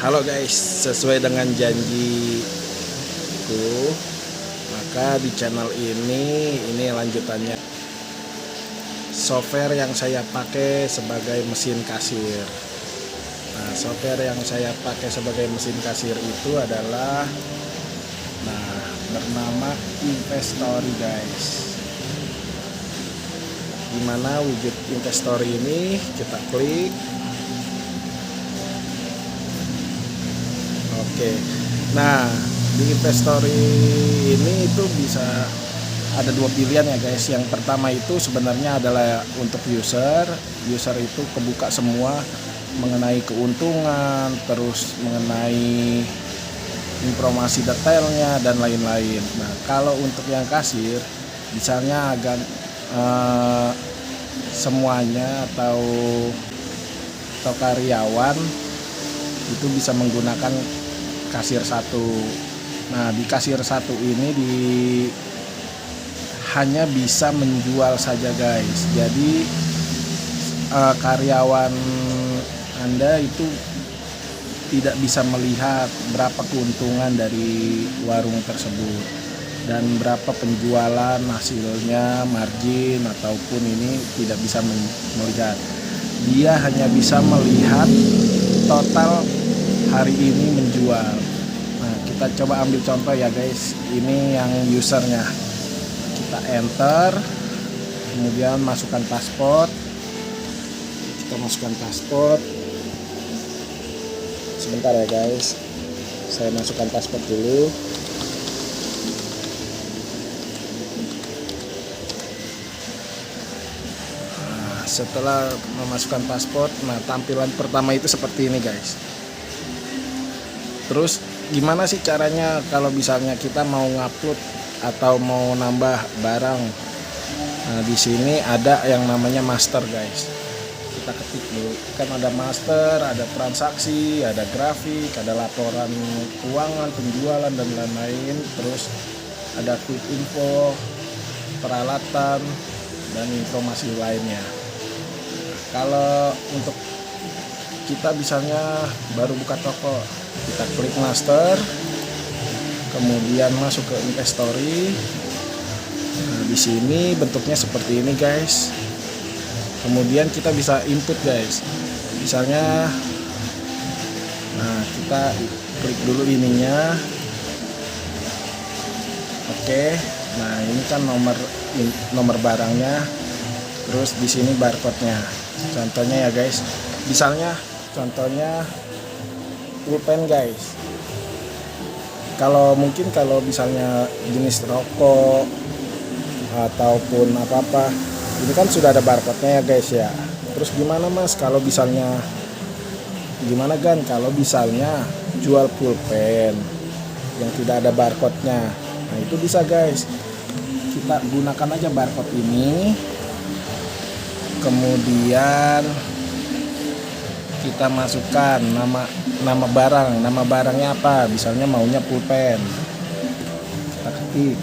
Halo guys, sesuai dengan janjiku, maka di channel ini lanjutannya software yang saya pakai sebagai mesin kasir. Nah, software yang saya pakai sebagai mesin kasir itu adalah bernama Investory guys. Dimana wujud Investory ini kita klik. Oke, nah di Investory ini itu bisa ada dua pilihan ya guys. Yang pertama itu sebenarnya adalah untuk user itu kebuka semua mengenai keuntungan, terus mengenai informasi detailnya dan lain-lain. Nah kalau untuk yang kasir, misalnya agak semuanya atau karyawan itu bisa menggunakan kasir satu. Nah di kasir satu ini hanya bisa menjual saja guys. Jadi karyawan Anda itu tidak bisa melihat berapa keuntungan dari warung tersebut dan berapa penjualan hasilnya, margin ataupun ini tidak bisa melihat. Dia hanya bisa melihat total hari ini menjual. Nah kita coba ambil contoh ya guys. Ini yang usernya. Kita enter, kemudian masukkan paspor. Kita masukkan paspor. Sebentar ya guys, saya masukkan paspor dulu. Nah, setelah memasukkan paspor, nah tampilan pertama itu seperti ini guys. Terus gimana sih caranya kalau misalnya kita mau ngupload atau mau nambah barang? Nah di sini ada yang namanya master guys. Kita ketik dulu, kan ada master, ada transaksi, ada grafik, ada laporan keuangan, penjualan dan lain-lain. Terus ada quick info, peralatan dan informasi lainnya. Nah, kalau untuk kita misalnya baru buka toko, kita klik master, kemudian masuk ke Investory. Nah, di sini bentuknya seperti ini guys. Kemudian kita bisa input guys. Misalnya, nah kita klik dulu ininya. Oke. Nah ini kan nomor barangnya. Terus di sini barcode-nya. Contohnya ya guys. Misalnya, contohnya pulpen guys. Kalau misalnya jenis rokok ataupun apa-apa, ini kan sudah ada barcode-nya ya guys ya. Terus gimana mas kalau misalnya jual pulpen yang tidak ada barcode-nya? Nah itu bisa guys, kita gunakan aja barcode ini, kemudian kita masukkan nama barangnya apa, misalnya maunya pulpen, kita ketik.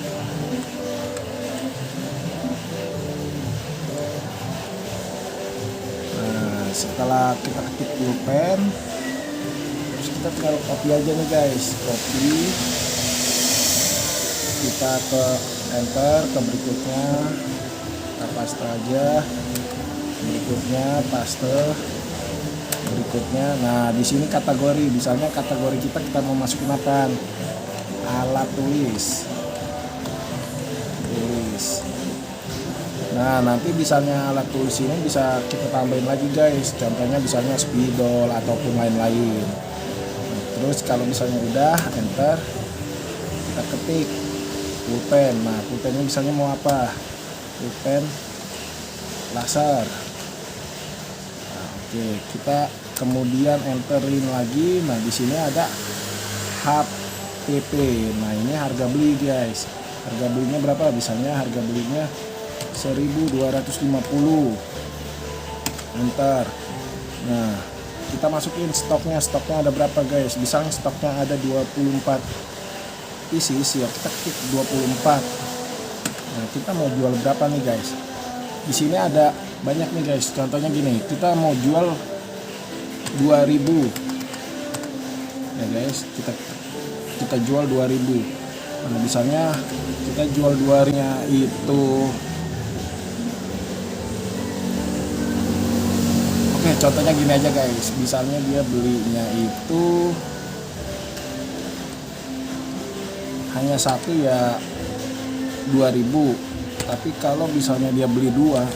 Nah setelah kita ketik pulpen, terus kita tinggal copy aja nih guys. Copy, kita ke enter, ke berikutnya kita paste aja, berikutnya paste, berikutnya. Nah di sini kategori, misalnya kategori kita mau masukin apa? Alat tulis. Nah nanti misalnya alat tulis ini bisa kita tambahin lagi guys. Contohnya misalnya spidol ataupun lain-lain. Nah, terus kalau misalnya udah enter, kita ketik pulpen. Nah pulpennya misalnya mau apa? Pulpen laser. Nah, oke, kita kemudian enterin lagi. Nah di sini ada HPP. Nah ini harga beli guys. Harga belinya berapa? Misalnya harga belinya 1.250. Enter. Nah kita masukin stoknya ada berapa guys? Misalnya stoknya ada 24 pieces ya, kita klik 24. Nah kita mau jual berapa nih guys? Di sini ada banyak nih guys. Contohnya gini, kita mau jual 2000. ya guys, kita jual 2000. Nah, misalnya kita jual 2-nya itu, oke, contohnya gini aja guys, misalnya dia belinya itu hanya satu ya 2000, tapi kalau misalnya dia beli 2,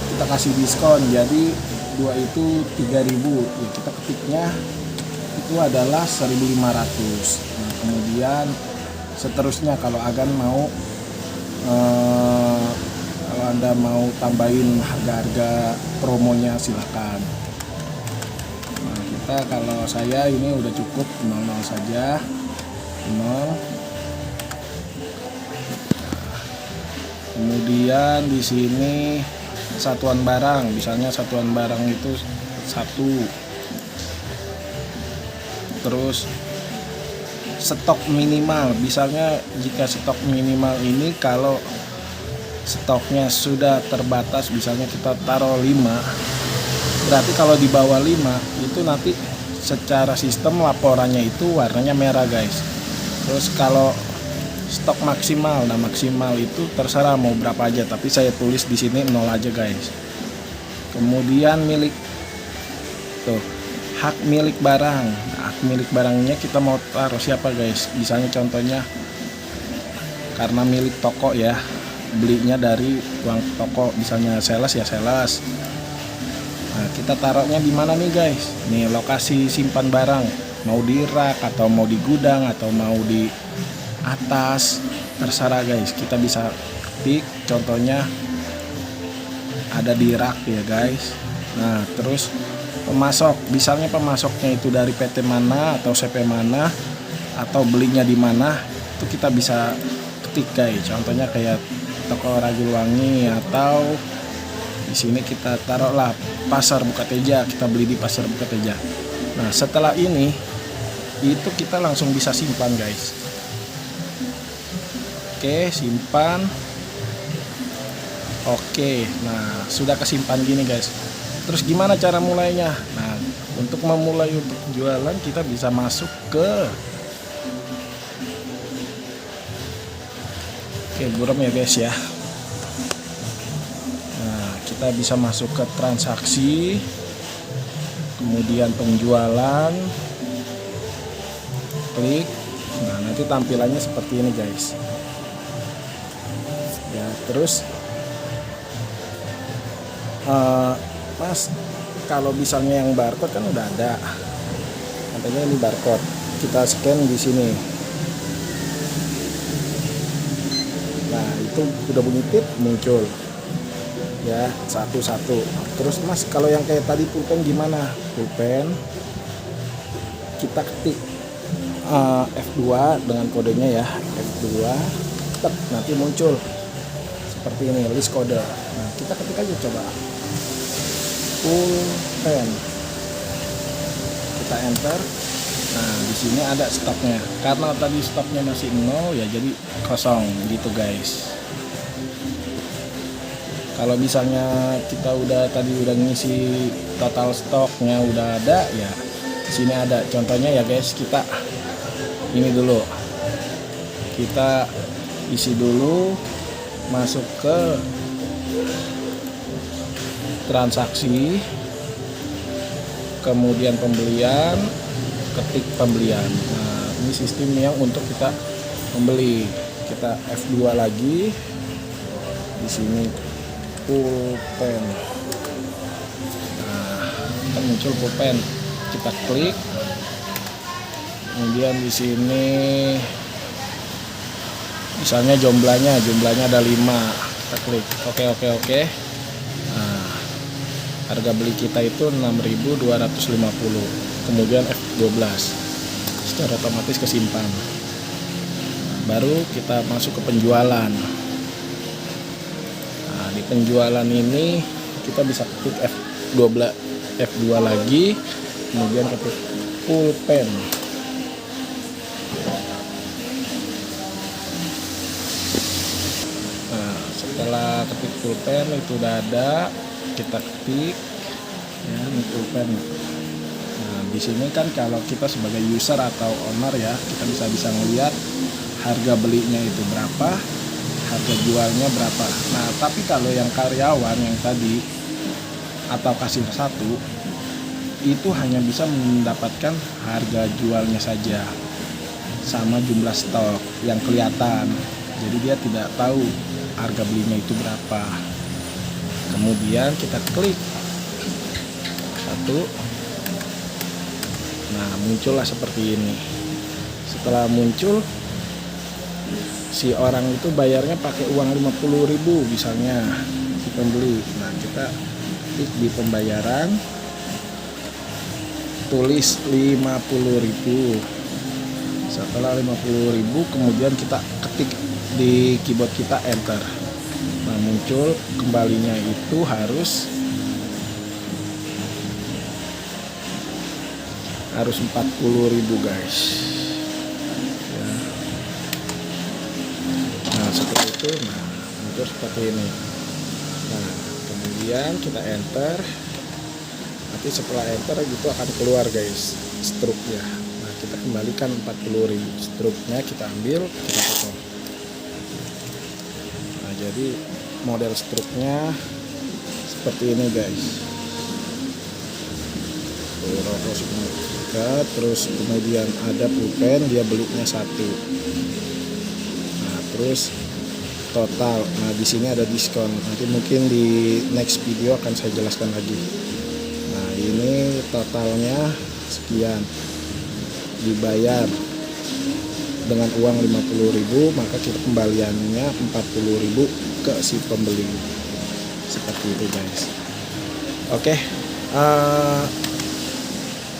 kita kasih diskon jadi 2 itu 3000 ya, kita ketiknya itu adalah 1500. Nah, kemudian seterusnya kalau Agan mau kalau Anda mau tambahin harga-harga promonya silakan. Nah, kita, kalau saya ini udah cukup 00 saja, 0. Kemudian di sini satuan barang, misalnya satuan barang itu 1. Terus stok minimal, misalnya jika stok minimal ini kalau stoknya sudah terbatas, misalnya kita taruh 5, berarti kalau di bawah 5 itu nanti secara sistem laporannya itu warnanya merah guys. Terus kalau stok maksimal, nah maksimal itu terserah mau berapa aja, tapi saya tulis di sini 0 aja guys. Kemudian milik, tuh, hak milik barang. Nah, hak milik barangnya kita mau taruh siapa guys? Misalnya contohnya karena milik toko ya, belinya dari uang toko, misalnya sales ya sales. Nah, kita taruhnya di mana nih guys? Nih lokasi simpan barang, mau di rak atau mau di gudang atau mau di atas, terserah guys. Kita bisa ketik contohnya ada di rak ya guys. Nah, terus pemasok, misalnya pemasoknya itu dari PT mana atau CP mana atau belinya di mana, itu kita bisa ketik guys. Contohnya kayak toko Rajuwangi, atau di sini kita taruhlah Pasar Bukateja, kita beli di Pasar Bukateja. Nah, setelah ini itu kita langsung bisa simpan guys. Oke, simpan. Oke, nah sudah kesimpan gini guys. Terus gimana cara mulainya? Nah, untuk memulai untuk jualan kita bisa masuk ke, oke, buram ya guys ya. Nah, kita bisa masuk ke transaksi, kemudian penjualan, klik. Nah, nanti tampilannya seperti ini guys. Ya, terus Mas, kalau misalnya yang barcode kan udah ada, katanya ini barcode, kita scan di sini. Nah, itu udah bunyi tip muncul ya satu-satu. Terus Mas, kalau yang kayak tadi pulpen gimana? Pulpen kita ketik F2 dengan kodenya ya, F2, tek, nanti muncul seperti ini list kode. Nah, kita ketik aja coba pulpen, kita enter. Nah, di sini ada stoknya, karena tadi stoknya masih 0 ya, jadi kosong gitu guys. Kalau misalnya kita tadi udah ngisi total stoknya udah ada ya, di sini ada contohnya ya guys. Kita ini dulu, kita isi dulu, masuk ke transaksi, kemudian pembelian, ketik pembelian. Nah, ini sistem yang untuk kita membeli. Kita F2 lagi, di sini pulpen. Nah, kita muncul pulpen, kita klik. Kemudian di sini misalnya jumlahnya ada 5, kita klik oke. Nah, harga beli kita itu 6.250, kemudian F12, secara otomatis kesimpan. Baru kita masuk ke penjualan. Nah, di penjualan ini kita bisa ketik F2 lagi, kemudian ketik pulpen. Setelah ketik pulpen itu udah ada, kita ketik ya, ini pulpen. Nah, di sini kan kalau kita sebagai user atau owner ya, kita bisa ngelihat harga belinya itu berapa, harga jualnya berapa. Nah, tapi kalau yang karyawan yang tadi atau kasir satu itu hanya bisa mendapatkan harga jualnya saja sama jumlah stok yang kelihatan. Jadi dia tidak tahu harga belinya itu berapa. Kemudian kita klik satu. Nah, muncullah seperti ini. Setelah muncul, si orang itu bayarnya pakai uang 50.000 misalnya, si pembeli. Nah, kita klik di pembayaran, tulis 50.000. Setelah 50.000, kemudian kita ketik di keyboard kita enter. Nah, muncul kembalinya itu harus 40.000 guys ya. Nah, seperti itu. Nah, muncul seperti ini. Nah, kemudian kita enter. Nanti setelah enter gitu akan keluar guys struknya. Nah, kita kembalikan 40.000. Struknya kita ambil, kita potong. Nah, jadi model struknya seperti ini guys. Rokok terus kemudian ada pulpen, dia belinya 1. Nah, terus total. Nah, di sini ada diskon. Nanti mungkin di next video akan saya jelaskan lagi. Nah, ini totalnya sekian. Dibayar dengan uang 50.000, maka kita kembaliannya 40.000 ke si pembeli. Seperti itu guys. Oke.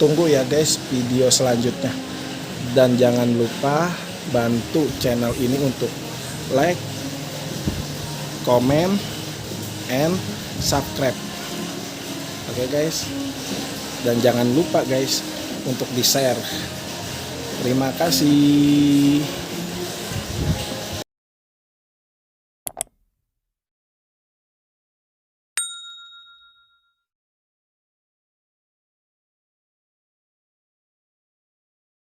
Tunggu ya guys video selanjutnya. Dan jangan lupa bantu channel ini untuk like, comment, and subscribe. Oke guys. Dan jangan lupa guys untuk di share. Terima kasih.